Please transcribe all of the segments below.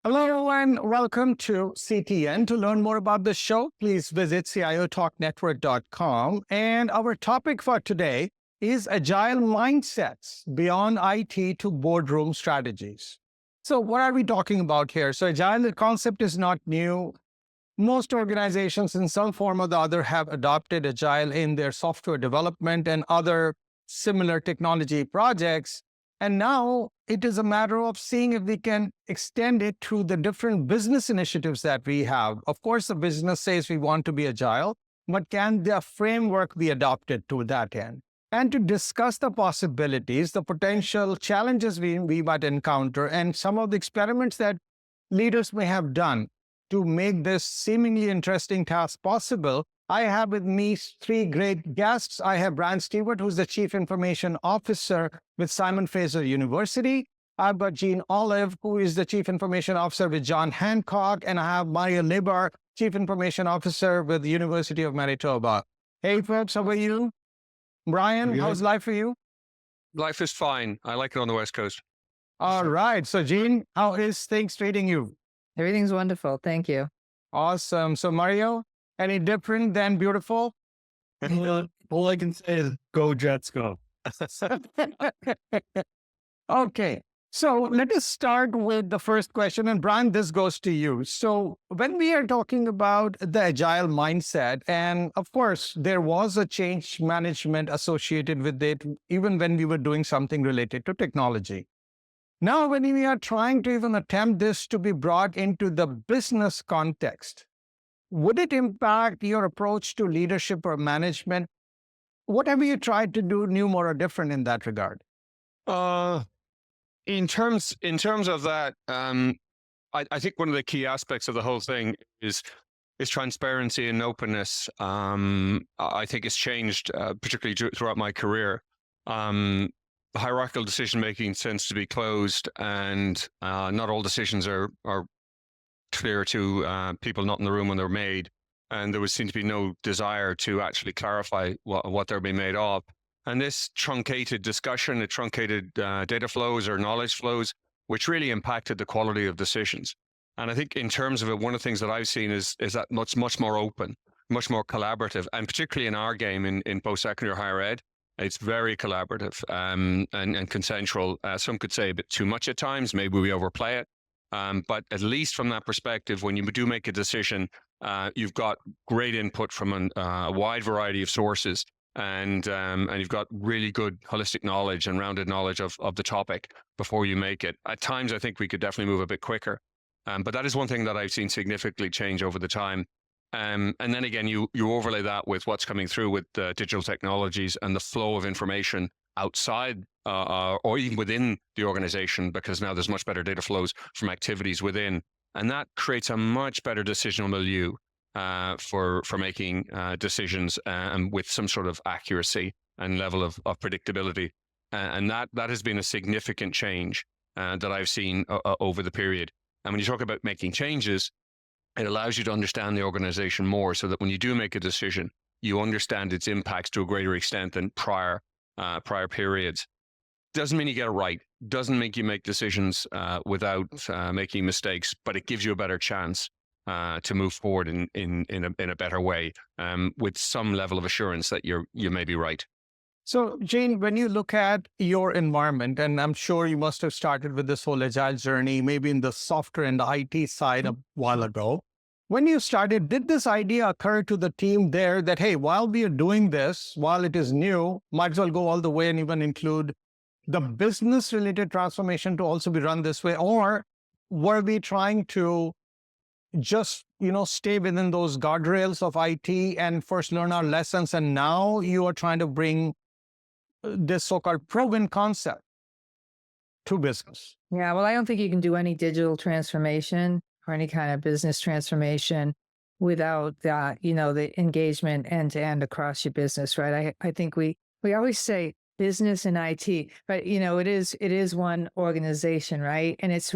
Hello and welcome to CTN. To learn more about the show, please visit CIOTalkNetwork.com. And our topic for today is Agile mindsets beyond IT to boardroom strategies. So what are we talking about here? So Agile, the concept is not new. Most organizations in some form or the other have adopted Agile in their software development and other similar technology projects. And now it is a matter of seeing if we can extend it to the different business initiatives that we have. Of course, the business says we want to be agile, but can the framework be adopted to that end? And to discuss the possibilities, the potential challenges we might encounter, and some of the experiments that leaders may have done to make this seemingly interesting task possible, I have with me three great guests. I have Brian Stewart, who's the Chief Information Officer with Simon Fraser University. I've got Jean Olive, who is the Chief Information Officer with John Hancock. And I have Mario Lebar, Chief Information Officer with the University of Manitoba. Hey, folks, how are you? Brian, how's life for you? Life is fine. I like it on the West Coast. All right. So, Jean, how is things treating you? Everything's wonderful. Thank you. Awesome. So, Mario, any different than beautiful? All I can say is go Jets, go. Okay. So let us start with the first question. And Brian, this goes to you. So when we are talking about the agile mindset, and of course, there was a change management associated with it, even when we were doing something related to technology. Now, when we are trying to even attempt this to be brought into the business context, would it impact your approach to leadership or management? What have you tried to do new, more, or different in that regard? In terms of that, I think one of the key aspects of the whole thing is transparency and openness. I think it's changed, particularly throughout my career. Hierarchical decision making tends to be closed, and not all decisions are clear to people not in the room when they're made. And there would seem to be no desire to actually clarify what they're being made of. And this truncated discussion, it truncated data flows or knowledge flows, which really impacted the quality of decisions. And I think in terms of it, one of the things that I've seen is that much more open, much more collaborative, and particularly in our game in post-secondary higher ed, it's very collaborative and consensual. Some could say a bit too much at times. Maybe we overplay it. But at least from that perspective, when you do make a decision, you've got great input from a wide variety of sources, and you've got really good holistic knowledge and rounded knowledge of the topic before you make it. At times, I think we could definitely move a bit quicker. But that is one thing that I've seen significantly change over the time. And then again, you overlay that with what's coming through with digital technologies and the flow of information outside or even within the organization, because now there's much better data flows from activities within. And that creates a much better decisional milieu for making decisions and with some sort of accuracy and level of predictability. And that has been a significant change that I've seen over the period. And when you talk about making changes, it allows you to understand the organization more, so that when you do make a decision, you understand its impacts to a greater extent than prior periods. Doesn't mean you get it right. Doesn't make you make decisions without making mistakes, but it gives you a better chance to move forward in a better way with some level of assurance that you may be right. So, Jane, when you look at your environment, and I'm sure you must have started with this whole agile journey, maybe in the software and the IT side a while ago. When you started, did this idea occur to the team there that, hey, while we are doing this, while it is new, might as well go all the way and even include the business-related transformation to also be run this way? Or were we trying to just, stay within those guardrails of IT and first learn our lessons, and now you are trying to bring this so-called proven concept to business? Yeah, well, I don't think you can do any digital transformation or any kind of business transformation without that, the engagement end to end across your business, right? I think we always say business and IT, but it is one organization, right? And it's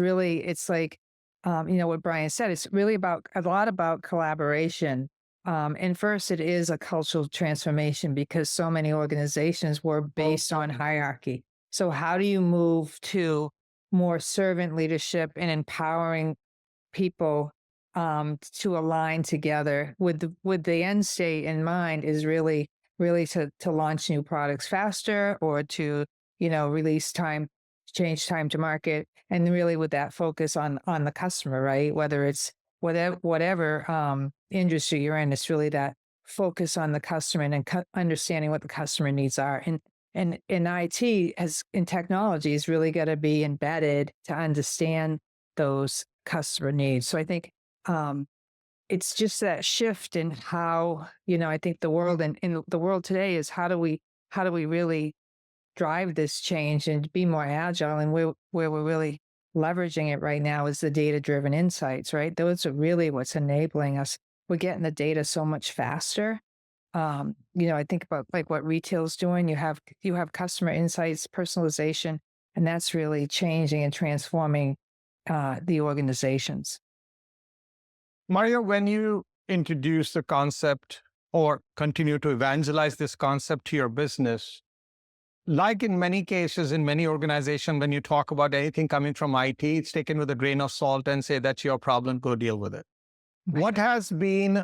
like, what Brian said, it's really a lot about collaboration. And first, it is a cultural transformation because so many organizations were based on hierarchy. So how do you move to more servant leadership and empowering people to align together with the end state in mind is really to launch new products faster, or to release time, change time to market, and really with that focus on the customer, right? Whether it's whatever industry you're in, it's really that focus on the customer and understanding what the customer needs are. And in IT, as in technology, is really got to be embedded to understand those customer needs. So I think it's just that shift in how, I think the world and in the world today is how do we really drive this change and be more agile, and where we're really leveraging it right now is the data-driven insights, right? Those are really what's enabling us. We're getting the data so much faster. I think about like what retail's doing. You have customer insights, personalization, and that's really changing and transforming the organizations. Mario, when you introduce the concept or continue to evangelize this concept to your business, like in many cases, in many organizations, when you talk about anything coming from IT, it's taken with a grain of salt and say, that's your problem, go deal with it. Right. What has been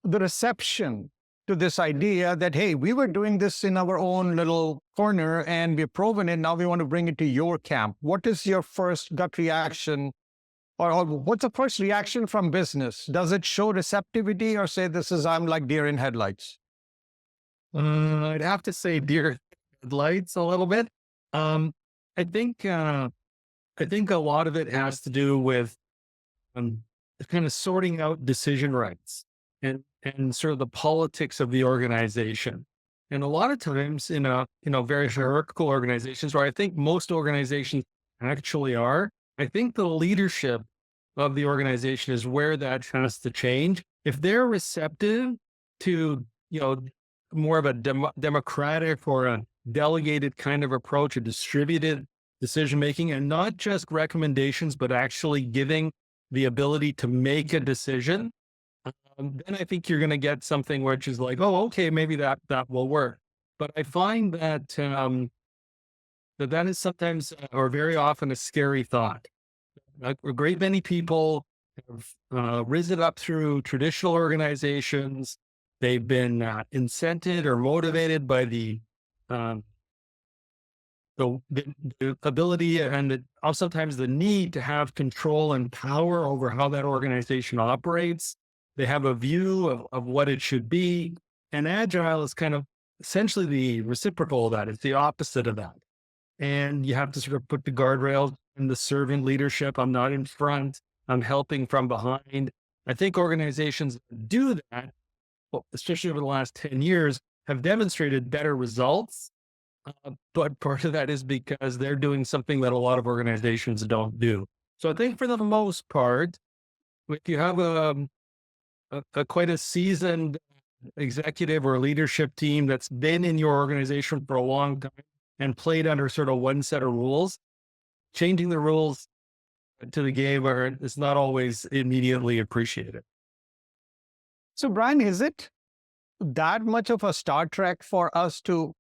the reception to this idea that, hey, we were doing this in our own little corner and we've proven it, now we want to bring it to your camp? What is your first gut reaction, or what's the first reaction from business? Does it show receptivity, or say, I'm like deer in headlights? I'd have to say deer headlights a little bit. I think a lot of it has to do with kind of sorting out decision rights and sort of the politics of the organization. And a lot of times in very hierarchical organizations, where I think most organizations actually are, I think the leadership of the organization is where that has to change. If they're receptive to, more of a democratic or a delegated kind of approach, a distributed decision-making, and not just recommendations, but actually giving the ability to make a decision, then I think you're going to get something which is like, oh, okay, maybe that will work. But I find that that is sometimes or very often a scary thought. A great many people have risen up through traditional organizations. They've been incented or motivated by the ability and sometimes the need to have control and power over how that organization operates. They have a view of what it should be. And Agile is kind of essentially the reciprocal of that. It's the opposite of that. And you have to sort of put the guardrails in the servant leadership. I'm not in front. I'm helping from behind. I think organizations that do that, especially over the last 10 years, have demonstrated better results. But part of that is because they're doing something that a lot of organizations don't do. So I think for the most part, if you have quite a seasoned executive or leadership team that's been in your organization for a long time and played under sort of one set of rules, changing the rules to the game is not always immediately appreciated. So, Brian, is it that much of a Star Trek for us to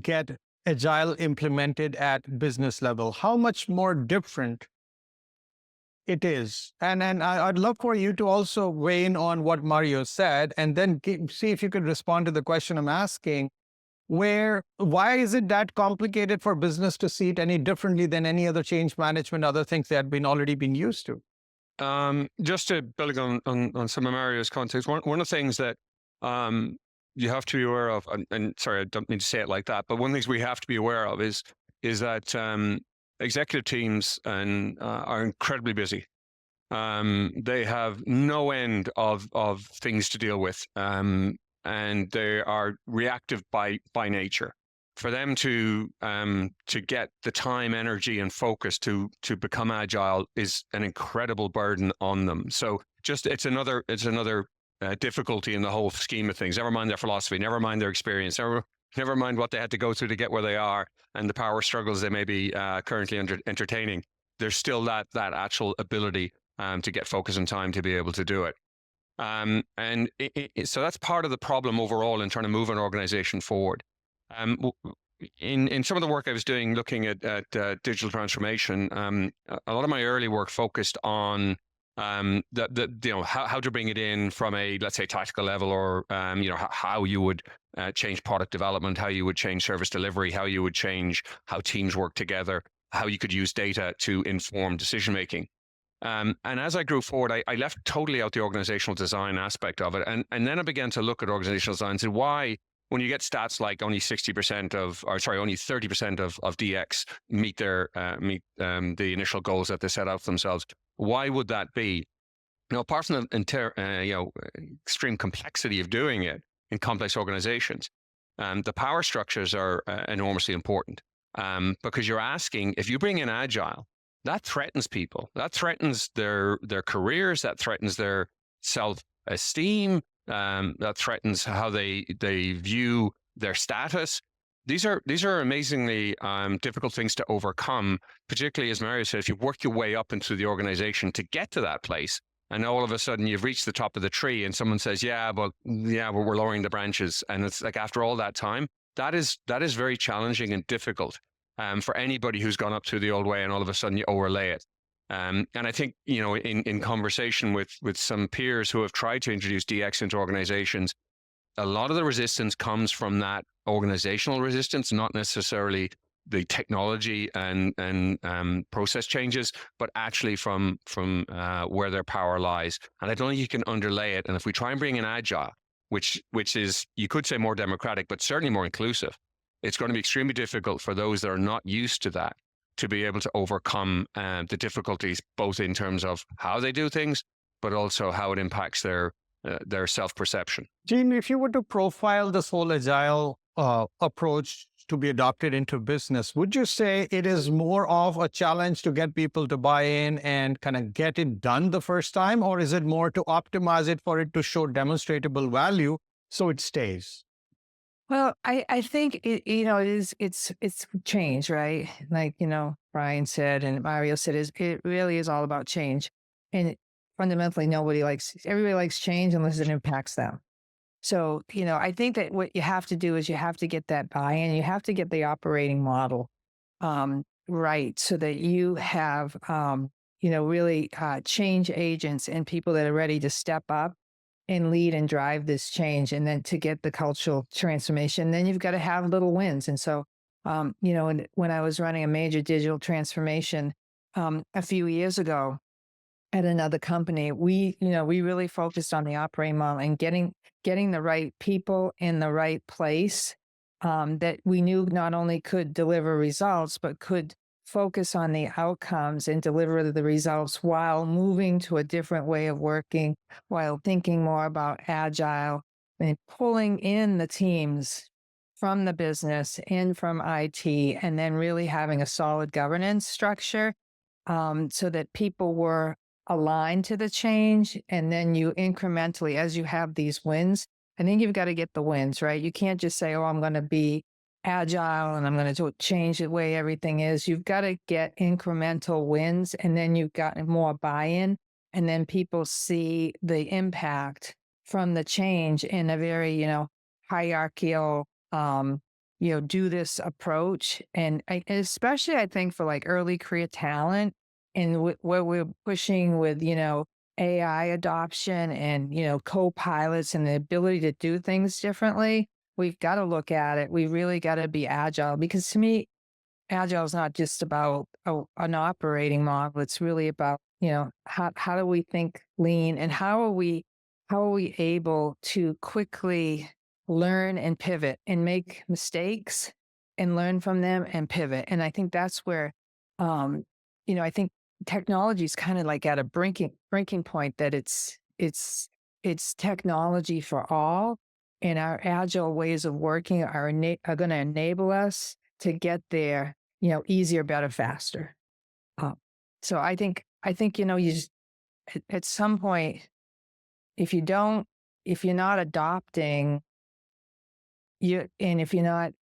get Agile implemented at business level? How much more different it is? And I'd love for you to also weigh in on what Mario said, and then see if you could respond to the question I'm asking. Why is it that complicated for business to see it any differently than any other change management, other things they had already been used to? Just to build on some of Mario's context, one of the things that you have to be aware of, and sorry, I don't mean to say it like that, but one of the things we have to be aware of is that executive teams are incredibly busy. They have no end of things to deal with. And they are reactive by nature. For them to get the time, energy, and focus to become agile is an incredible burden on them. So it's another difficulty in the whole scheme of things. Never mind their philosophy, never mind their experience, never mind what they had to go through to get where they are and the power struggles they may be currently entertaining. There's still that actual ability to get focus and time to be able to do it. So that's part of the problem overall in trying to move an organization forward. in some of the work I was doing, looking at digital transformation, a lot of my early work focused on how to bring it in from a, let's say, tactical level, or how you would change product development, how you would change service delivery, how you would change how teams work together, how you could use data to inform decision making. And as I grew forward, I left totally out the organizational design aspect of it. And then I began to look at organizational design and say, why, when you get stats like only 30% of DX meet the initial goals that they set out for themselves, why would that be? Apart from the extreme complexity of doing it in complex organizations, the power structures are enormously important, because you're asking, if you bring in Agile, that threatens people. That threatens their careers. That threatens their self-esteem. That threatens how they view their status. These are amazingly difficult things to overcome, particularly, as Mario said, if you work your way up into the organization to get to that place, and all of a sudden you've reached the top of the tree and someone says, but we're lowering the branches. And it's like, after all that time, that is very challenging and difficult for anybody who's gone up through the old way, and all of a sudden you overlay it. And I think, in conversation with some peers who have tried to introduce DX into organizations, a lot of the resistance comes from that organizational resistance, not necessarily the technology and process changes, but actually from where their power lies. And I don't think you can underlay it. And if we try and bring in Agile, which is, you could say, more democratic, but certainly more inclusive, it's going to be extremely difficult for those that are not used to that to be able to overcome the difficulties, both in terms of how they do things, but also how it impacts their self-perception. Gene, if you were to profile this whole Agile approach to be adopted into business, would you say it is more of a challenge to get people to buy in and kind of get it done the first time, or is it more to optimize it for it to show demonstrable value so it stays? Well, I think it's change, right? Like, Brian said and Mario said, it really is all about change. And fundamentally, everybody likes change unless it impacts them. So, I think that what you have to do is you have to get that buy-in. You have to get the operating model right, so that you have, really change agents and people that are ready to step up and lead and drive this change. And then to get the cultural transformation, then you've got to have little wins. And so, when I was running a major digital transformation a few years ago at another company, we really focused on the operating model and getting the right people in the right place, that we knew not only could deliver results, but could focus on the outcomes and deliver the results while moving to a different way of working, while thinking more about Agile and pulling in the teams from the business and from IT, and then really having a solid governance structure, so that people were aligned to the change. And then you incrementally, as you have these wins, I think you've got to get the wins, right? You can't just say, I'm going to be Agile and I'm going to change the way everything is. You've got to get incremental wins, and then you've got more buy-in, and then people see the impact from the change in a very, hierarchical, do this approach. And especially, I think, for like early career talent, and where we're pushing with, AI adoption and, co-pilots and the ability to do things differently, we've got to look at it. We really got to be Agile, because to me, Agile is not just about an operating model. It's really about, how do we think lean, and how are we able to quickly learn and pivot and make mistakes and learn from them and pivot. And I think that's where, I think technology is kind of like at a breaking point, that it's technology for all. And our Agile ways of working are going to enable us to get there, easier, better, faster. So I think you just, at some point, if you're not adopting, and if you're not,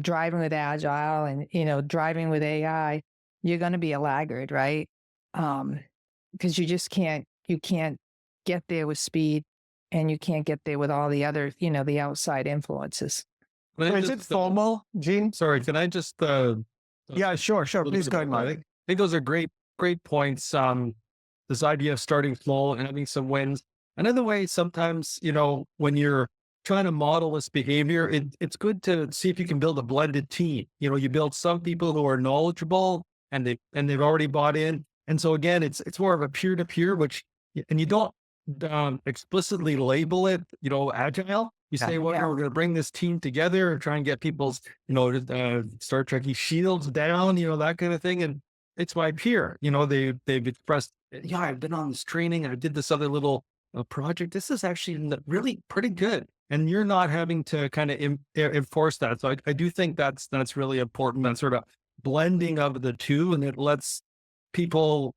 driving with Agile and, driving with AI, you're going to be a laggard, right? Because you can't get there with speed, and you can't get there with all the other, the outside influences. Can I Is it just, formal, Gene? sorry, can I just, Yeah, sure. little Please bit go ahead, about that? Mike. I think those are great points. This idea of starting small and having some wins. Another way, sometimes, when you're trying to model this behavior, it's good to see if you can build a blended team. You build some people who are knowledgeable and they've already bought in. And so again, it's more of a peer to peer, and you don't explicitly label it, agile. You say, well, Yeah. we're going to bring this team together and try and get people's, Star Trekky shields down, that kind of thing. And it's my peer, they've expressed, yeah, I've been on this training and I did this other little project. This is actually really pretty good. And you're not having to kind of enforce that. So I do think that's really important, that sort of blending of the two, and it lets people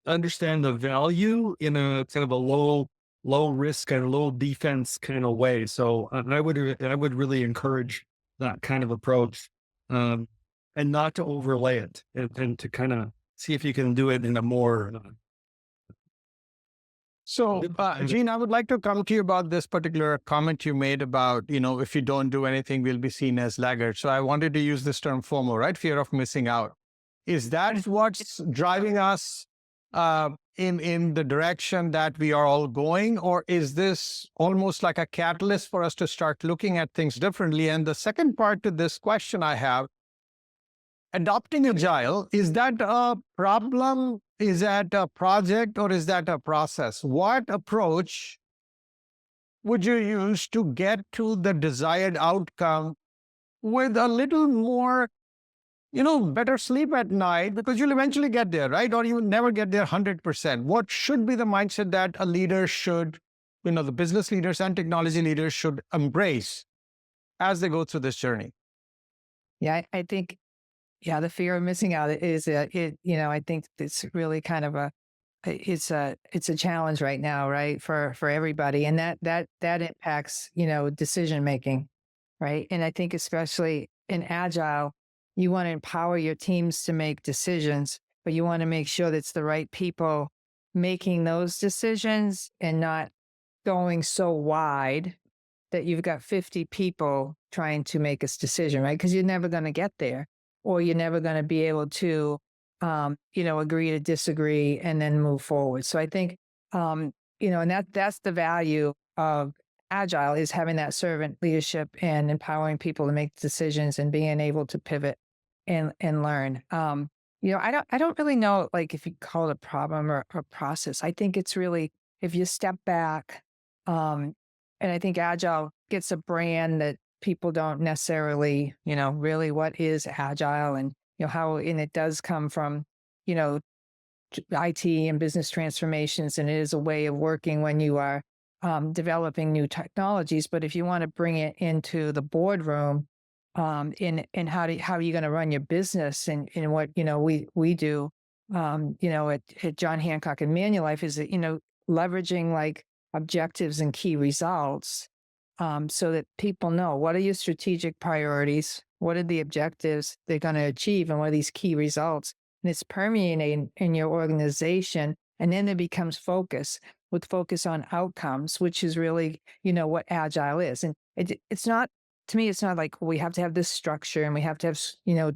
understand the value in a kind of a low risk and low defense kind of way. So I would really encourage that kind of approach, and not to overlay it, and to kind of see if you can do it in a more. So, Gene, I would like to come to you about this particular comment you made about, if you don't do anything, we'll be seen as laggards. So I wanted to use this term FOMO, right? Fear of missing out. Is that what's driving us in the direction that we are all going? Or is this almost like a catalyst for us to start looking at things differently? And the second part to this question I have, adopting Agile, is that a problem? Is that a project, or is that a process? What approach would you use to get to the desired outcome with a little more, better sleep at night? Because you'll eventually get there, right? Or you will never get there 100%. What should be the mindset that a leader should, the business leaders and technology leaders should embrace as they go through this journey? Yeah, I think, the fear of missing out is I think it's really kind of it's a challenge right now, right? For everybody. And that impacts, decision making, right? And I think especially in Agile, you want to empower your teams to make decisions, but you want to make sure that it's the right people making those decisions and not going so wide that you've got 50 people trying to make a decision, right? Because you're never going to get there, or you're never going to be able to, agree to disagree and then move forward. So I think, and that's the value of Agile, is having that servant leadership and empowering people to make decisions and being able to pivot and learn. I don't really know, like, if you call it a problem or a process. I think it's really, if you step back, and I think Agile gets a brand that people don't necessarily, really what is Agile, and, how, and it does come from, IT and business transformations, and it is a way of working when you are developing new technologies. But if you want to bring it into the boardroom, in how are you going to run your business, and what, we do, at John Hancock and Manulife is that, leveraging like objectives and key results, so that people know what are your strategic priorities, what are the objectives they're going to achieve, and what are these key results. And it's permeating in your organization. And then there becomes focus, with focus on outcomes, which is really, what Agile is. And it's not, to me, it's not like, well, we have to have this structure and we have to have,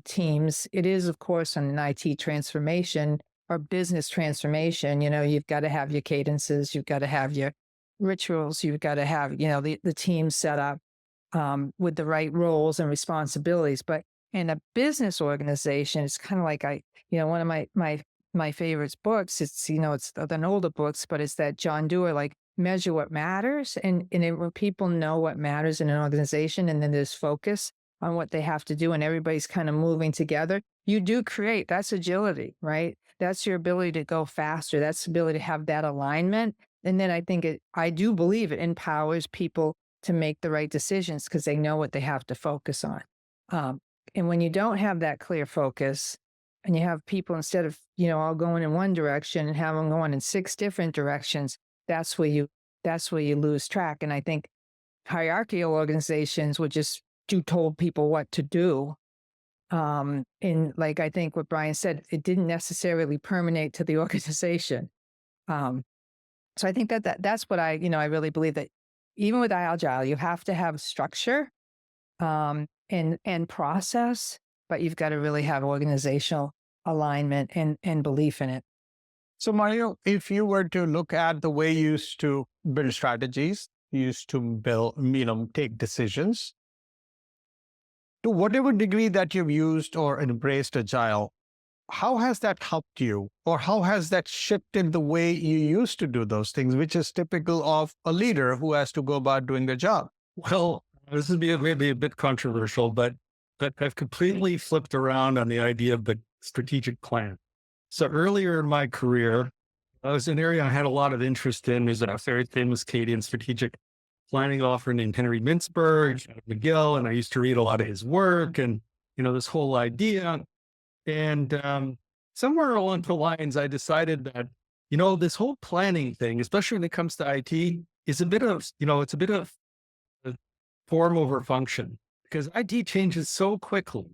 teams. It is, of course, on an IT transformation or business transformation, you've got to have your cadences, you've got to have your rituals, you've got to have, the team set up with the right roles and responsibilities. But in a business organization, it's kind of like one of my favorite books, it's an older books, but it's that John Dewar, like, measure what matters. And when people know what matters in an organization, and then there's focus on what they have to do, and everybody's kind of moving together, you do create, that's agility, right? That's your ability to go faster. That's the ability to have that alignment. And then I think I do believe it empowers people to make the right decisions, because they know what they have to focus on. And when you don't have that clear focus, and you have people, instead of, all going in one direction, and have them going in 6 different directions, that's where you lose track. And I think hierarchical organizations would just told people what to do. And like, I think what Brian said, it didn't necessarily permeate to the organization. So I think that's what I really believe, that, even with Agile, you have to have structure and process, but you've got to really have organizational alignment and belief in it. So, Mario, if you were to look at the way you used to build strategies, you used to build, take decisions, to whatever degree that you've used or embraced Agile, how has that helped you? Or how has that shifted the way you used to do those things, which is typical of a leader who has to go about doing their job? Well, this is maybe a bit controversial, but I've completely flipped around on the idea of the strategic plan. So earlier in my career, it was an area I had a lot of interest in. There's a very famous Canadian strategic planning author named Henry Mintzberg, out of McGill, and I used to read a lot of his work and, this whole idea. And somewhere along the lines, I decided that, this whole planning thing, especially when it comes to IT, is a bit of, it's a bit of a form over function because IT changes so quickly.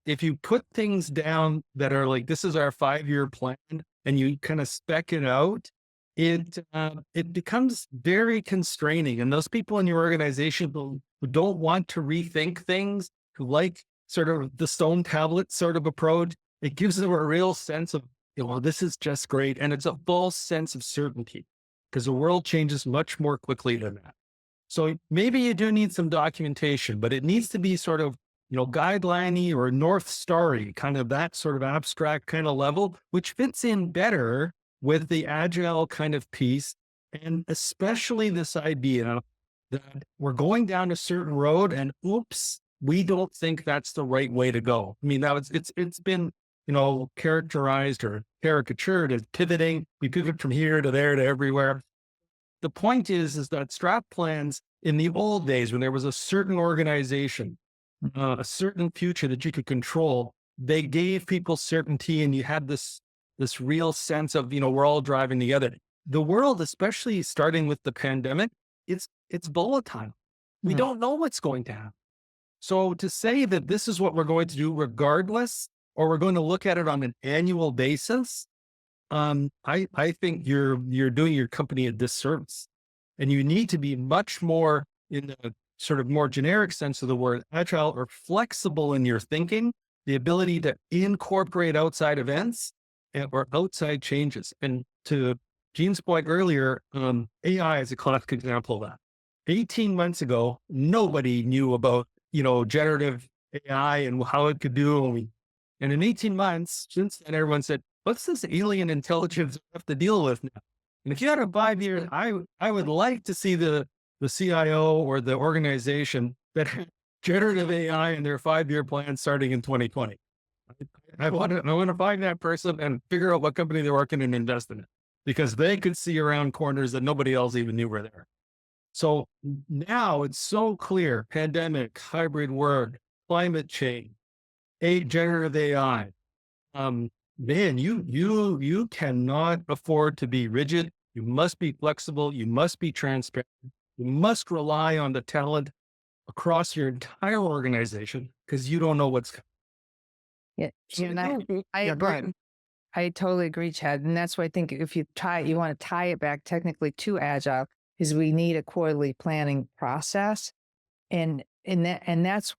If you put things down that are like, this is our 5-year plan, and you kind of spec it out, it becomes very constraining. And those people in your organization who don't want to rethink things, who like sort of the stone tablet sort of approach, it gives them a real sense of, this is just great. And it's a false sense of certainty because the world changes much more quickly than that. So maybe you do need some documentation, but it needs to be sort of, guideline-y or North Star-y, kind of that sort of abstract kind of level, which fits in better with the Agile kind of piece. And especially this idea that we're going down a certain road and oops, we don't think that's the right way to go. I mean, it's been, characterized or caricatured as pivoting. We pivot from here to there to everywhere. The point is that strat plans in the old days, when there was a certain organization, a certain future that you could control, they gave people certainty, and you had this real sense of, we're all driving together. The world, especially starting with the pandemic, it's volatile. We don't know what's going to happen. So to say that this is what we're going to do regardless, or we're going to look at it on an annual basis, I think you're doing your company a disservice, and you need to be much more in the sort of more generic sense of the word agile or flexible in your thinking, the ability to incorporate outside events or outside changes. And to Gene's point earlier, AI is a classic example of that. 18 months ago, nobody knew about, generative AI and how it could do. And in 18 months, since then, everyone said, what's this alien intelligence we have to deal with now? And if you had a 5 years, I would like to see the CIO or the organization that had generative AI in their 5-year plan starting in 2020. I want to find that person and figure out what company they're working in and invest in it, because they could see around corners that nobody else even knew were there. So now it's so clear: pandemic, hybrid work, climate change, generative AI. Man, you cannot afford to be rigid. You must be flexible. You must be transparent. You must rely on the talent across your entire organization, because you don't know what's coming. Yeah, So, I yeah, go agree. ahead. I totally agree, Chad. And that's why I think if you want to tie it back technically to Agile, is we need a quarterly planning process. And that's,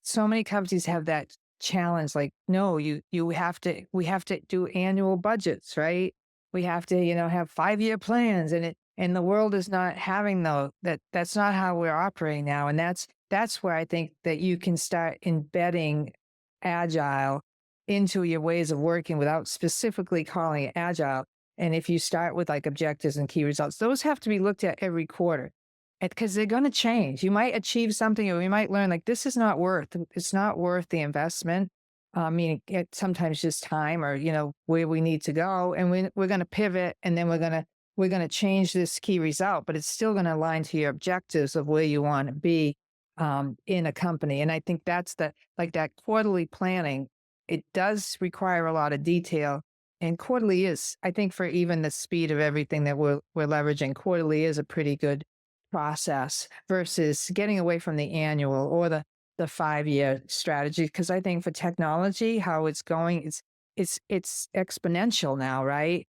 so many companies have that challenge. Like, no, we have to do annual budgets, right? We have to, have 5-year plans, and the world is not having that's not how we're operating now. And that's where I think that you can start embedding Agile into your ways of working without specifically calling it Agile. And if you start with like objectives and key results, those have to be looked at every quarter, because they're going to change. You might achieve something, or you might learn like it's not worth the investment. Meaning sometimes just time, or, where we need to go. And we're going to pivot, and then we're going to change this key result, but it's still going to align to your objectives of where you want to be in a company. And I think that's that quarterly planning. It does require a lot of detail, and quarterly is, I think, for even the speed of everything that we're leveraging, quarterly is a pretty good process versus getting away from the annual or the 5-year strategy. Because I think for technology, how it's going, it's exponential now, right?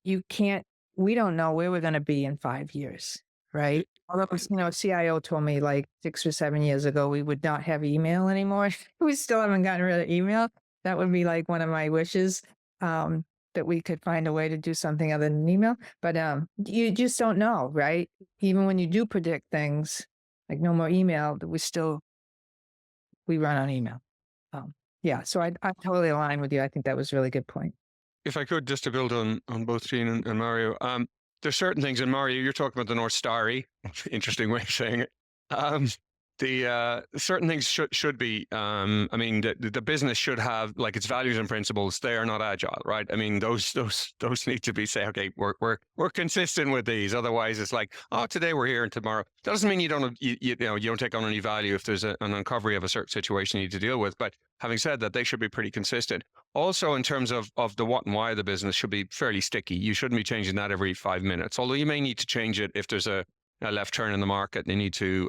We don't know where we're going to be in 5 years. right? Although, CIO told me like 6 or 7 years ago, we would not have email anymore. We still haven't gotten rid of email. That would be like one of my wishes, that we could find a way to do something other than email. But you just don't know, right? Even when you do predict things, like no more email, that we run on email. Yeah, so I totally align with you. I think that was a really good point. If I could, just to build on both Jean and Mario, there's certain things in Mario, you're talking about the North Starry, interesting way of saying it. The certain things should be, I mean, the business should have like its values and principles. They are not agile, right? I mean, those need to be say, okay, we're consistent with these. Otherwise, it's like, oh, today we're here and tomorrow. That doesn't mean you don't you don't take on any value if there's an uncovery of a certain situation you need to deal with. But having said that, they should be pretty consistent. Also, in terms of the what and why of the business, should be fairly sticky. You shouldn't be changing that every 5 minutes. Although you may need to change it if there's a left turn in the market and you need to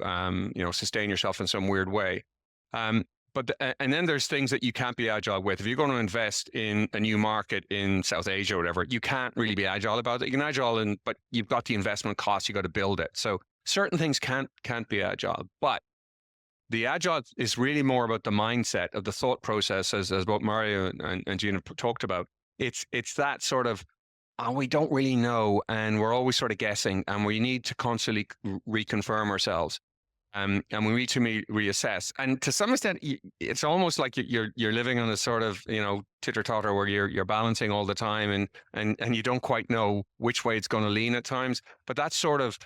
sustain yourself in some weird way. And then there's things that you can't be agile with. If you're going to invest in a new market in South Asia or whatever, you can't really be agile about it. You can agile but you've got the investment costs, you got to build it. So certain things can't be agile. But the agile is really more about the mindset of the thought process, as both Mario and Gina talked about. It's that sort of, we don't really know, and we're always sort of guessing, and we need to constantly reconfirm ourselves, and we need to reassess. And to some extent, it's almost like you're living on a sort of titter-totter where you're balancing all the time, and you don't quite know which way it's going to lean at times. But that's sort of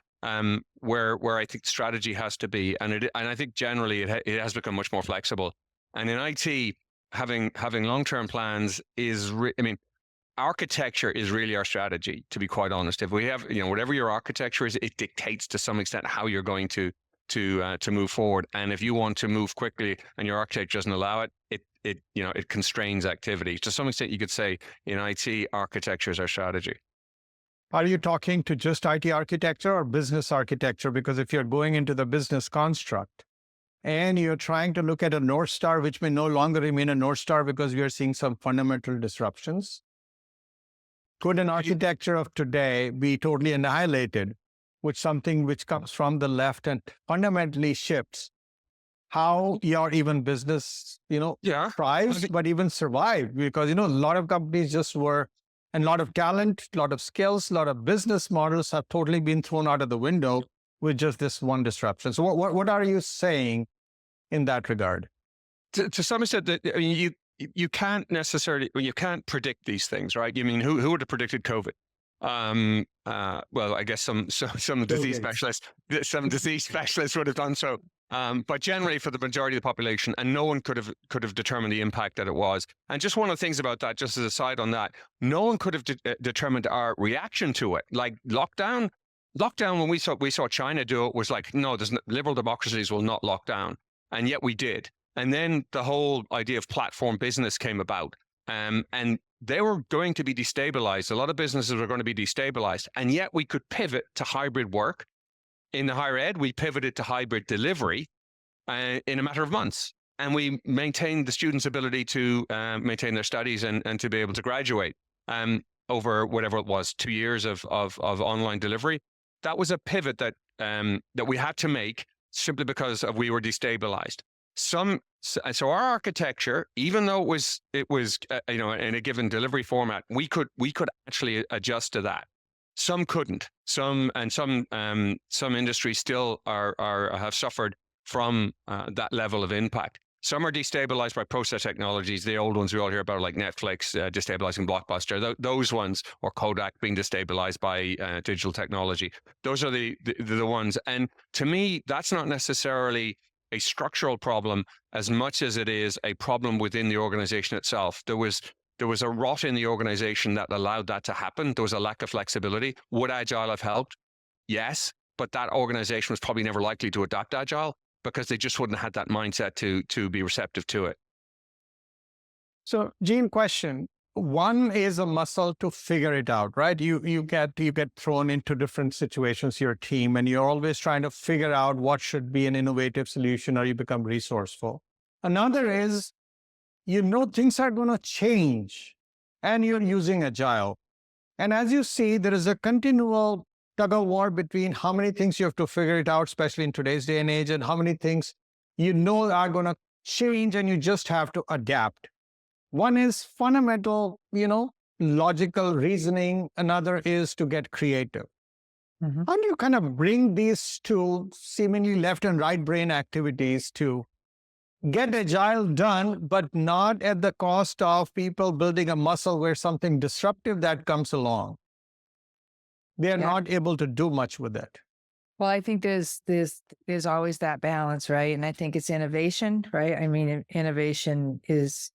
where I think strategy has to be, and I think generally it has become much more flexible. And in IT, having long-term plans is, architecture is really our strategy, to be quite honest. If we have, whatever your architecture is, it dictates to some extent how you're going to move forward. And if you want to move quickly and your architecture doesn't allow it, it constrains activity. To some extent, you could say in IT, architecture is our strategy. Are you talking to just IT architecture or business architecture? Because if you're going into the business construct and you're trying to look at a North Star, which may no longer remain a North Star because we are seeing some fundamental disruptions, could an architecture of today be totally annihilated with something which comes from the left and fundamentally shifts how your even business, thrives, but even survive? Because, a lot of companies just were, and a lot of talent, a lot of skills, a lot of business models have totally been thrown out of the window with just this one disruption. So what are you saying in that regard? To some extent, you can't necessarily, you can't predict these things, right? You mean, who would have predicted COVID? Well, I guess some disease specialists, would have done so. But generally, for the majority of the population, and no one could have determined the impact that it was. And just one of the things about that, just as a side on that, no one could have determined our reaction to it. Like lockdown, when we saw China do it, was like, no, liberal democracies will not lock down, and yet we did. And then the whole idea of platform business came about, and they were going to be destabilized. A lot of businesses were going to be destabilized, and yet we could pivot to hybrid work. In the higher ed, we pivoted to hybrid delivery in a matter of months, and we maintained the students' ability to maintain their studies and to be able to graduate over whatever it was, 2 years of online delivery. That was a pivot that we had to make simply because we were destabilized. So our architecture, even though it was in a given delivery format, we could actually adjust to that. Some couldn't. Some industries still have suffered from that level of impact. Some are destabilized by process technologies. The old ones we all hear about, like Netflix destabilizing Blockbuster. Those ones, or Kodak being destabilized by digital technology. Those are the ones. And to me, that's not necessarily a structural problem as much as it is a problem within the organization itself. There was a rot in the organization that allowed that to happen. There was a lack of flexibility. Would Agile have helped? Yes, but that organization was probably never likely to adopt Agile because they just wouldn't have had that mindset to be receptive to it. So, Gene, question. One is a muscle to figure it out, right? You get thrown into different situations, your team, and you're always trying to figure out what should be an innovative solution, or you become resourceful. Another is, things are going to change and you're using Agile. And as you see, there is a continual tug of war between how many things you have to figure it out, especially in today's day and age, and how many things are going to change and you just have to adapt. One is fundamental, logical reasoning. Another is to get creative. Mhm. How do you kind of bring these two seemingly left and right brain activities to get agile done, but not at the cost of people building a muscle where something disruptive that comes along, they're Yeah. not able to do much with it? Well, I think there's always that balance, right? And I think it's innovation, right? I mean, innovation is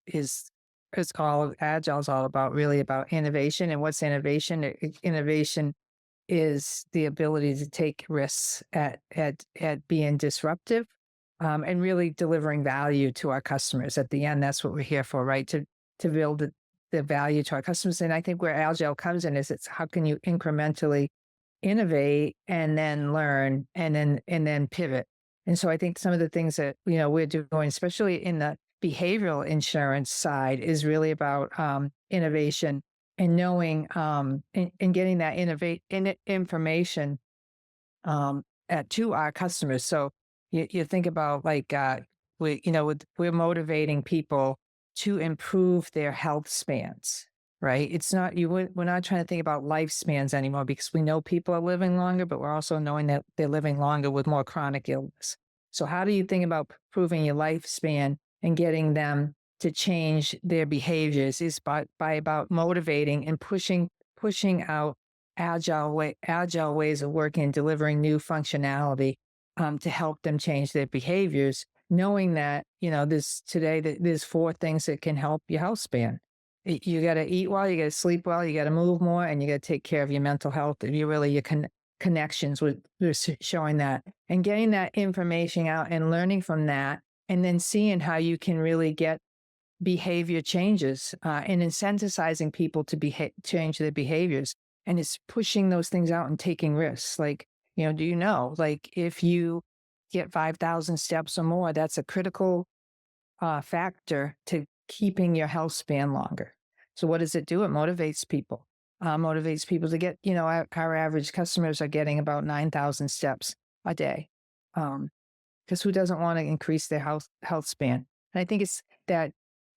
all Agile is all about, really about innovation. And what's innovation? Innovation is the ability to take risks at being disruptive, and really delivering value to our customers. At the end, that's what we're here for, right? To build the value to our customers. And I think where Agile comes in is, it's how can you incrementally innovate and then learn and then pivot. And so I think some of the things that we're doing, especially in the behavioral insurance side, is really about innovation and knowing and getting that information to our customers. So you think about, like, we're motivating people to improve their health spans, right? It's not we're not trying to think about lifespans anymore, because we know people are living longer, but we're also knowing that they're living longer with more chronic illness. So how do you think about improving your lifespan and getting them to change their behaviors? Is by about motivating and pushing out agile ways of working and delivering new functionality to help them change their behaviors, knowing that there's 4 things that can help your health span. You got to eat well, you got to sleep well, you got to move more, and you got to take care of your mental health. And your connections with showing that, and getting that information out and learning from that, and then seeing how you can really get behavior changes and incentivizing people to change their behaviors. And it's pushing those things out and taking risks. Like, like, if you get 5,000 steps or more, that's a critical factor to keeping your health span longer. So what does it do? It motivates people. Motivates people to get, our average customers are getting about 9,000 steps a day. Because who doesn't want to increase their health span? And I think it's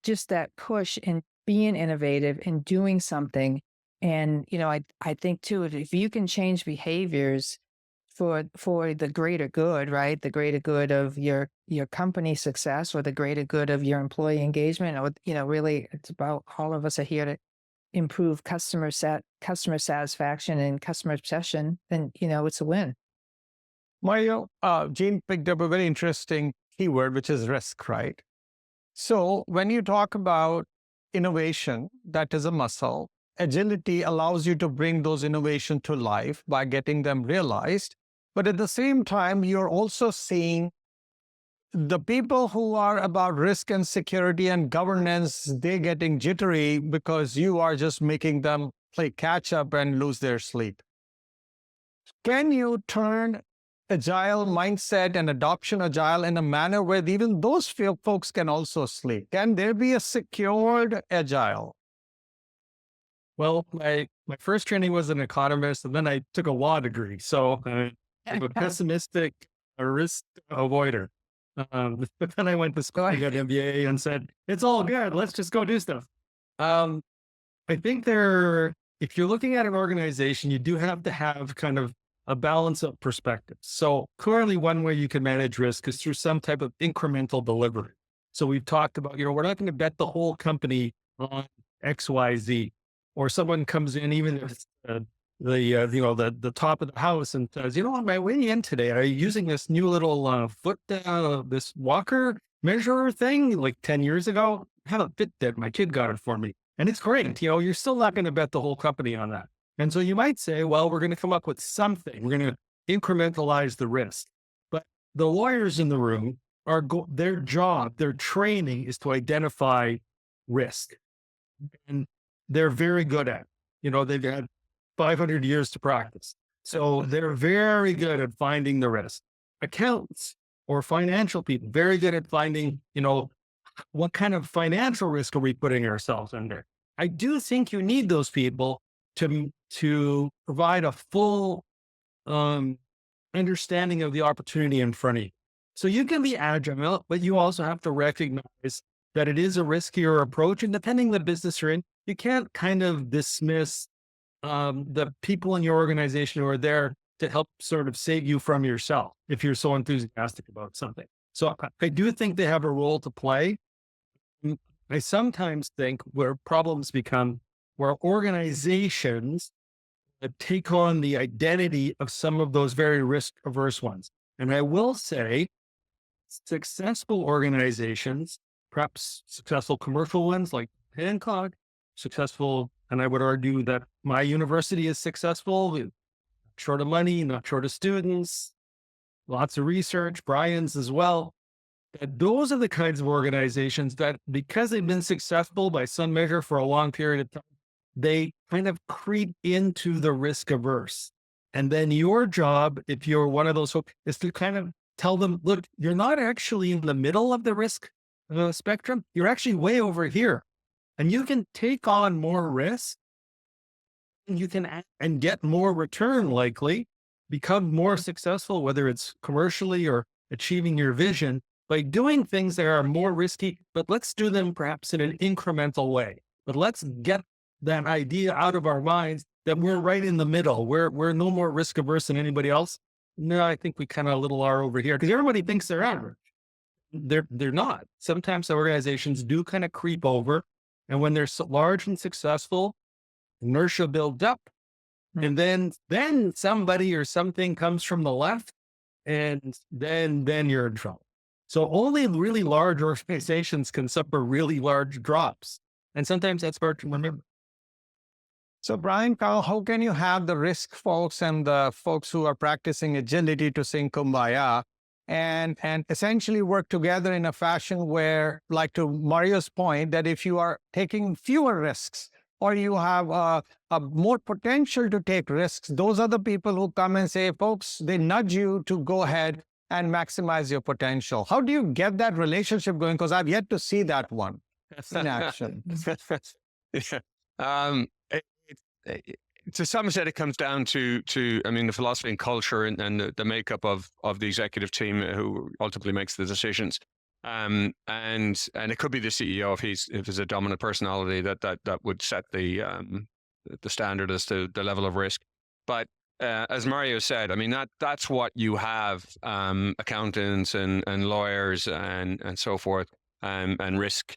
just that push and being innovative and doing something. And, I think too, if you can change behaviors for the greater good, right? The greater good of your company success, or the greater good of your employee engagement, or, really, it's about, all of us are here to improve customer satisfaction and customer obsession, then, it's a win. Mario, Gene picked up a very interesting keyword, which is risk, right? So when you talk about innovation, that is a muscle. Agility allows you to bring those innovations to life by getting them realized. But at the same time, you're also seeing the people who are about risk and security and governance, they're getting jittery because you are just making them play catch up and lose their sleep. Can you turn agile mindset and adoption agile in a manner where even those folks can also sleep? Can there be a secured agile? Well, my first training was an economist, and then I took a law degree. So I'm a pessimistic, a risk avoider. But then I went to school, I got an MBA, and said, it's all good. Let's just go do stuff. I think if you're looking at an organization, you do have to have kind of a balance of perspectives. So clearly one way you can manage risk is through some type of incremental delivery. So we've talked about, we're not going to bet the whole company on XYZ, or someone comes in, even if it's the top of the house, and says, on my way in today, are you using this new little this walker measurer thing like 10 years ago? I have a Fitbit. My kid got it for me. And it's great. You're still not going to bet the whole company on that. And so you might say, well, we're going to come up with something. We're going to incrementalize the risk. But the lawyers in the room their job, their training is to identify risk. And they're very good at it. They've had 500 years to practice. So they're very good at finding the risk. Accountants or financial people, very good at finding, what kind of financial risk are we putting ourselves under? I do think you need those people to provide a full um, understanding of the opportunity in front of you. So you can be agile, but you also have to recognize that it is a riskier approach. And depending on the business you're in, you can't kind of dismiss the people in your organization who are there to help sort of save you from yourself if you're so enthusiastic about something. So I do think they have a role to play. I sometimes think where problems become where organizations take on the identity of some of those very risk averse ones. And I will say successful organizations, perhaps successful commercial ones like Hancock, successful, and I would argue that my university is successful, short of money, not short of students, lots of research, Brian's as well. And those are the kinds of organizations that, because they've been successful by some measure for a long period of time, they kind of creep into the risk averse. And then your job, if you're one of those folks, is to kind of tell them, look, you're not actually in the middle of the risk spectrum. You're actually way over here. And you can take on more risk and you can and get more return likely, become more successful, whether it's commercially or achieving your vision by doing things that are more risky, but let's do them perhaps in an incremental way. But let's get that idea out of our minds that we're right in the middle. We're no more risk averse than anybody else. No, I think we kind of a little are over here because everybody thinks they're average. They're not. Sometimes the organizations do kind of creep over, and when they're so large and successful, inertia builds up, and then somebody or something comes from the left, and then you're in trouble. So only really large organizations can suffer really large drops, and sometimes that's hard to remember. So, Brian, how can you have the risk folks and the folks who are practicing agility to sing Kumbaya and essentially work together in a fashion where, like to Mario's point, that if you are taking fewer risks or you have a more potential to take risks, those are the people who come and say, folks, they nudge you to go ahead and maximize your potential. How do you get that relationship going? Because I've yet to see that one in action. Yeah. To some extent, it comes down to I mean, the philosophy and culture and the makeup of the executive team who ultimately makes the decisions. And it could be the CEO if he's a dominant personality that would set the standard as to the level of risk. But as Mario said, I mean that's what you have, accountants and lawyers and so forth, and risk,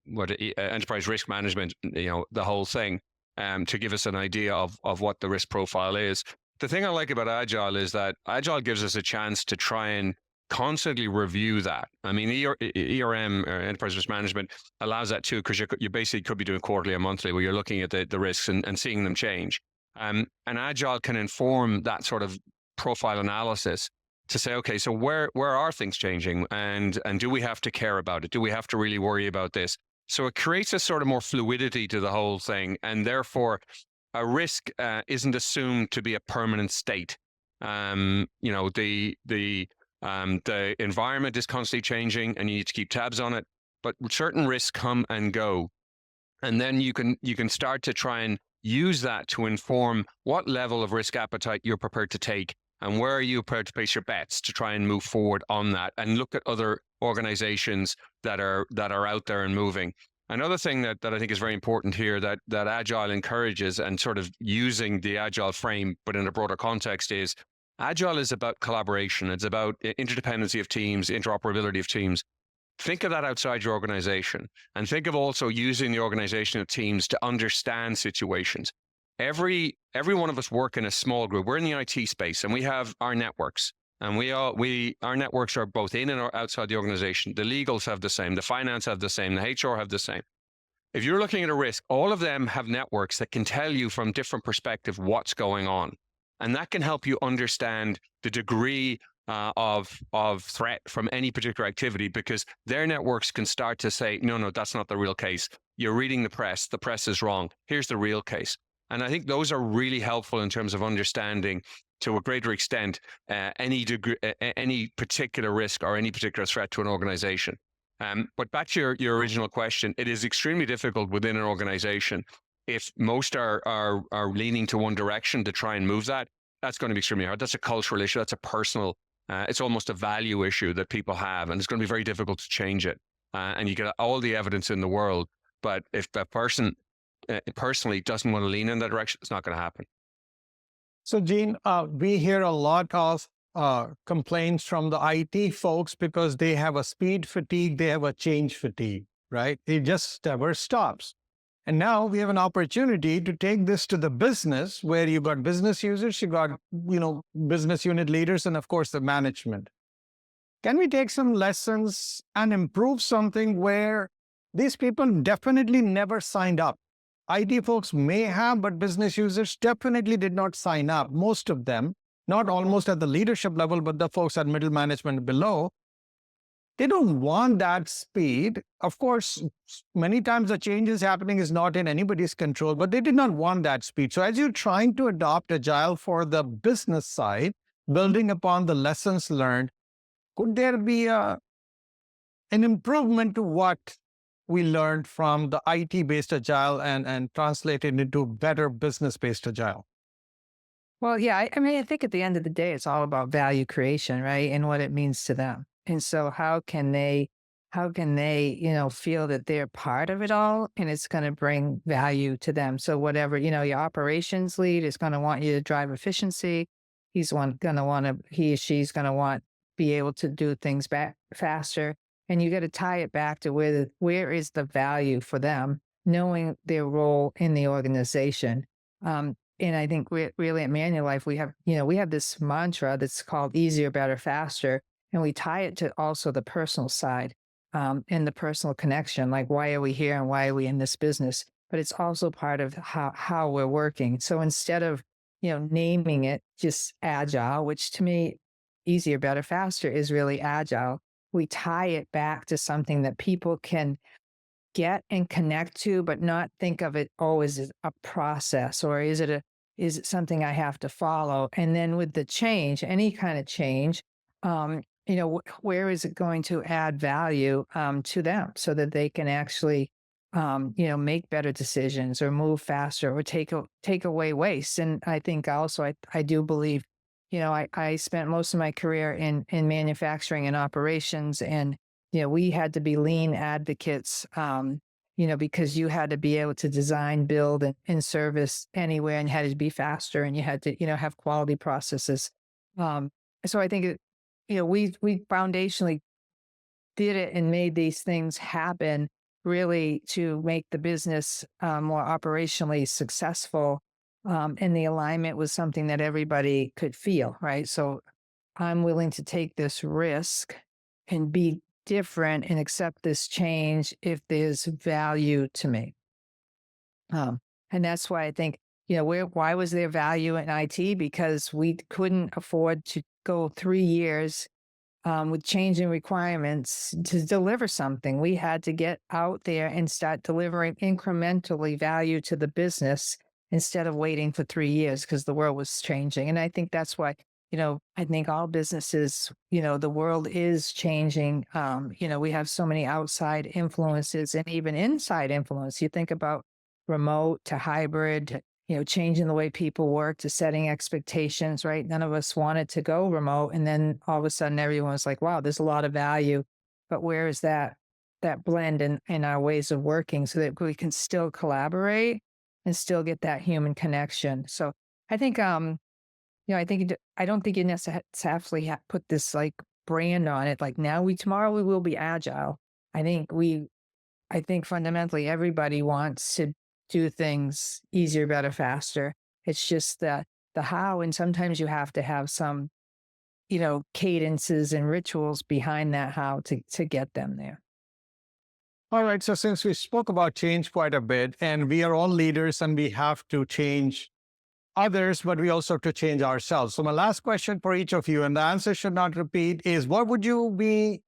enterprise risk management, the whole thing. To give us an idea of what the risk profile is. The thing I like about Agile is that Agile gives us a chance to try and constantly review that. I mean, ERM, or Enterprise Risk Management, allows that too, because you basically could be doing quarterly or monthly where you're looking at the risks and seeing them change. And Agile can inform that sort of profile analysis to say, okay, so where are things changing? And do we have to care about it? Do we have to really worry about this? So it creates a sort of more fluidity to the whole thing, and therefore a risk isn't assumed to be a permanent state. The environment is constantly changing, and you need to keep tabs on it. But certain risks come and go, and then you can start to try and use that to inform what level of risk appetite you're prepared to take, and where are you prepared to place your bets to try and move forward on that, and look at other organizations that are out there and moving. Another thing that I think is very important here that Agile encourages, and sort of using the Agile frame, but in a broader context, is Agile is about collaboration. It's about interdependency of teams, interoperability of teams. Think of that outside your organization, and think of also using the organizational teams to understand situations. Every one of us work in a small group. We're in the IT space, and we have our networks. And our networks are both in and outside the organization. The legals have the same, the finance have the same, the HR have the same. If you're looking at a risk, all of them have networks that can tell you from different perspectives what's going on. And that can help you understand the degree of threat from any particular activity, because their networks can start to say, no, that's not the real case. You're reading the press is wrong. Here's the real case. And I think those are really helpful in terms of understanding, to a greater extent, any particular risk or any particular threat to an organization. But back to your original question, it is extremely difficult within an organization if most are leaning to one direction to try and move that. that's going to be extremely hard. That's a cultural issue. That's a personal, it's almost a value issue that people have. And it's going to be very difficult to change it. And you get all the evidence in the world. But if that person personally doesn't want to lean in that direction, it's not going to happen. So, Gene, we hear a lot of complaints from the IT folks because they have a speed fatigue, they have a change fatigue, right? It just never stops. And now we have an opportunity to take this to the business where you got business users, you got, business unit leaders, and of course the management. Can we take some lessons and improve something where these people definitely never signed up? IT folks may have, but business users definitely did not sign up. Most of them, not almost at the leadership level, but the folks at middle management below, they don't want that speed. Of course, many times the changes happening is not in anybody's control, but they did not want that speed. So as you're trying to adopt Agile for the business side, building upon the lessons learned, could there be an improvement to what we learned from the IT-based Agile and translate it into better business-based Agile? Well, yeah, I mean, I think at the end of the day, it's all about value creation, right? And what it means to them. And so how can they, feel that they're part of it all and it's going to bring value to them? So whatever, your operations lead is going to want you to drive efficiency. He or she's going to want be able to do things back faster. And you got to tie it back to where is the value for them, knowing their role in the organization. And I think really at Manulife, we have this mantra that's called easier, better, faster. And we tie it to also the personal side and the personal connection, like why are we here and why are we in this business? But it's also part of how we're working. So instead of, naming it just Agile, which to me, easier, better, faster is really Agile, we tie it back to something that people can get and connect to, but not think of it always as a process, or is it something I have to follow? And then with the change, any kind of change, where is it going to add value to them so that they can actually, make better decisions or move faster or take away waste? And I think also I do believe, I spent most of my career in manufacturing and operations, and we had to be lean advocates, because you had to be able to design, build, and service anywhere, and you had to be faster, and you had to, have quality processes. So I think, we foundationally did it and made these things happen really to make the business more operationally successful. And the alignment was something that everybody could feel, right? So I'm willing to take this risk and be different and accept this change if there's value to me. And that's why I think, why was there value in IT? Because we couldn't afford to go 3 years with changing requirements to deliver something. We had to get out there and start delivering incrementally value to the business instead of waiting for 3 years because the world was changing. And I think that's why, I think all businesses, the world is changing. We have so many outside influences and even inside influence. You think about remote to hybrid, changing the way people work to setting expectations, right? None of us wanted to go remote. And then all of a sudden everyone's like, wow, there's a lot of value, but where is that blend in our ways of working so that we can still collaborate and still get that human connection? So I think, I don't think you necessarily put this like brand on it. Like tomorrow we will be Agile. I think fundamentally everybody wants to do things easier, better, faster. It's just the how, and sometimes you have to have some, cadences and rituals behind that how to get them there. All right. So since we spoke about change quite a bit, and we are all leaders and we have to change others, but we also have to change ourselves. So my last question for each of you, and the answer should not repeat, is what would you be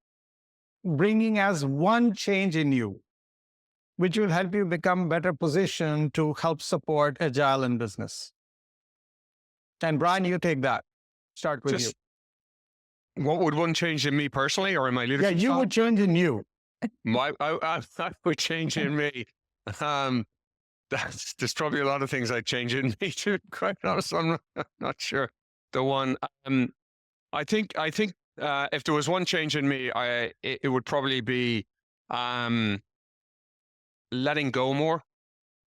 bringing as one change in you, which will help you become better positioned to help support Agile in business? And Brian, you take that. Start with you. What would one change in me personally or in my leadership? Yeah, you would change in you. I would change in me. There's probably a lot of things I'd change in me, to be quite honest. I'm not sure. the one. I think if there was one change in me, it would probably be letting go more.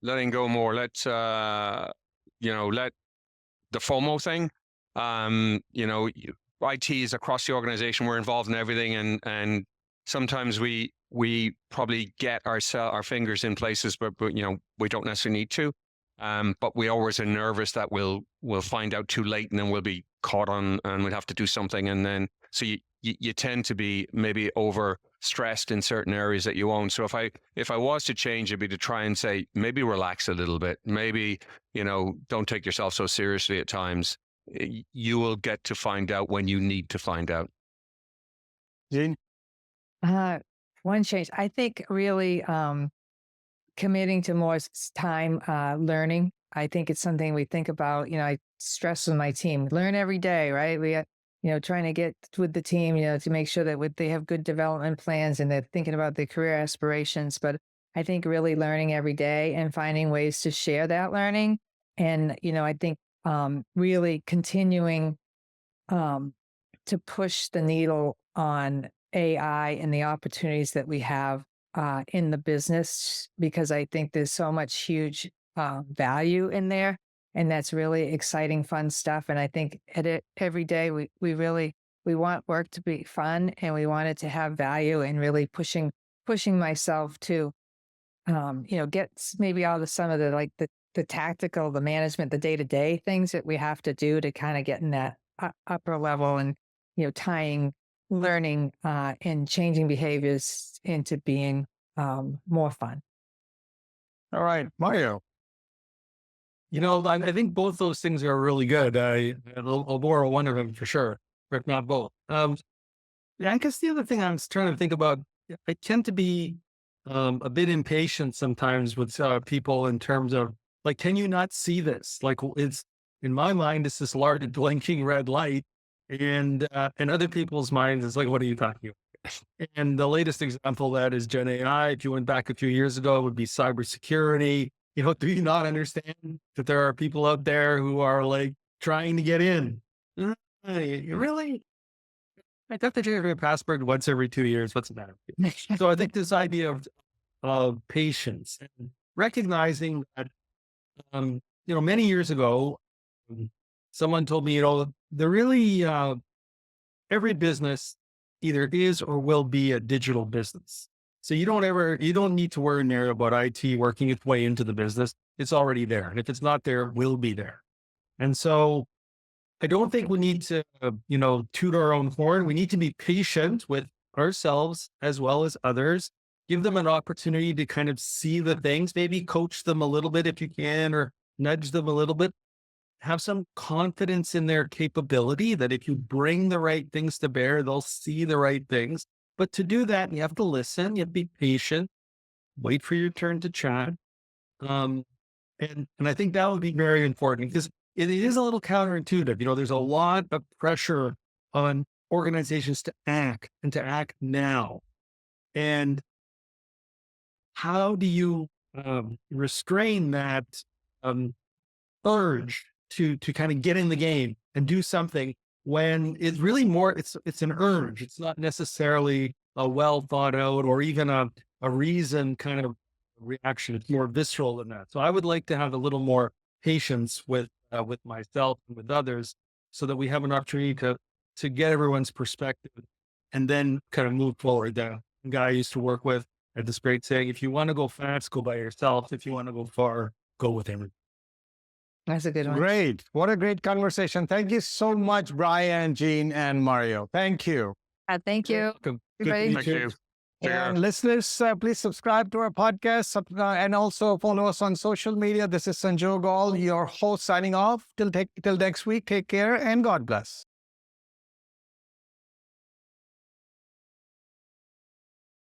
Letting go more. Let the FOMO thing. IT is across the organization. We're involved in everything, and sometimes we probably get our fingers in places, but we don't necessarily need to. But we always are nervous that we'll find out too late, and then we'll be caught on, and we'll have to do something, and then so you tend to be maybe over stressed in certain areas that you own. So if I was to change, it'd be to try and say, maybe relax a little bit. Maybe, don't take yourself so seriously at times. You will get to find out when you need to find out. Jean? One change, I think really committing to more time learning. I think it's something we think about, I stress with my team, learn every day, right? We trying to get with the team, to make sure that they have good development plans and they're thinking about their career aspirations. But I think really learning every day and finding ways to share that learning. And, I think really continuing to push the needle on AI and the opportunities that we have in the business, because I think there's so much huge value in there. And that's really exciting, fun stuff. And I think every day we want work to be fun, and we want it to have value, and really pushing myself to, get maybe all some of the tactical, the management, the day-to-day things that we have to do to kind of get in that upper level, and, tying learning and changing behaviors into being more fun. All right, Mario. I think both those things are really good. I'll borrow one of them for sure, if not both. I guess the other thing I'm trying to think about, I tend to be a bit impatient sometimes with people in terms of, like, can you not see this? Like, it's in my mind, it's this large blinking red light, and in other people's minds, it's like, what are you talking about? And the latest example of that is Gen AI. If you went back a few years ago, it would be cybersecurity. Do you not understand that there are people out there who are like trying to get in? Really? I have to change my password once every 2 years. What's the matter? So I think this idea of patience and recognizing that, many years ago, someone told me, there really, every business either is or will be a digital business. So you don't need to worry about IT working its way into the business. It's already there. And if it's not there, it will be there. And so I don't think we need to, toot our own horn. We need to be patient with ourselves as well as others, give them an opportunity to kind of see the things, maybe coach them a little bit if you can, or nudge them a little bit, have some confidence in their capability that if you bring the right things to bear, they'll see the right things. But to do that, you have to listen, you have to be patient, wait for your turn to chat. And I think that would be very important, because it is a little counterintuitive. There's a lot of pressure on organizations to act, and to act now. And how do you restrain that urge to kind of get in the game and do something, when it's really more, it's an urge. It's not necessarily a well thought out or even a reason kind of reaction. It's more visceral than that. So I would like to have a little more patience with myself and with others, so that we have an opportunity to get everyone's perspective and then kind of move forward. The guy I used to work with had this great saying: if you want to go fast, go by yourself. If you want to go far, go with everyone. That's a good one. Great. What a great conversation. Thank you so much, Brian, Jean, and Mario. Thank you. Thank you. Good to Everybody. meet you. Thank you. And listeners, please subscribe to our podcast and also follow us on social media. This is Sanjog Aul, your host, signing off. Till next week, take care and God bless.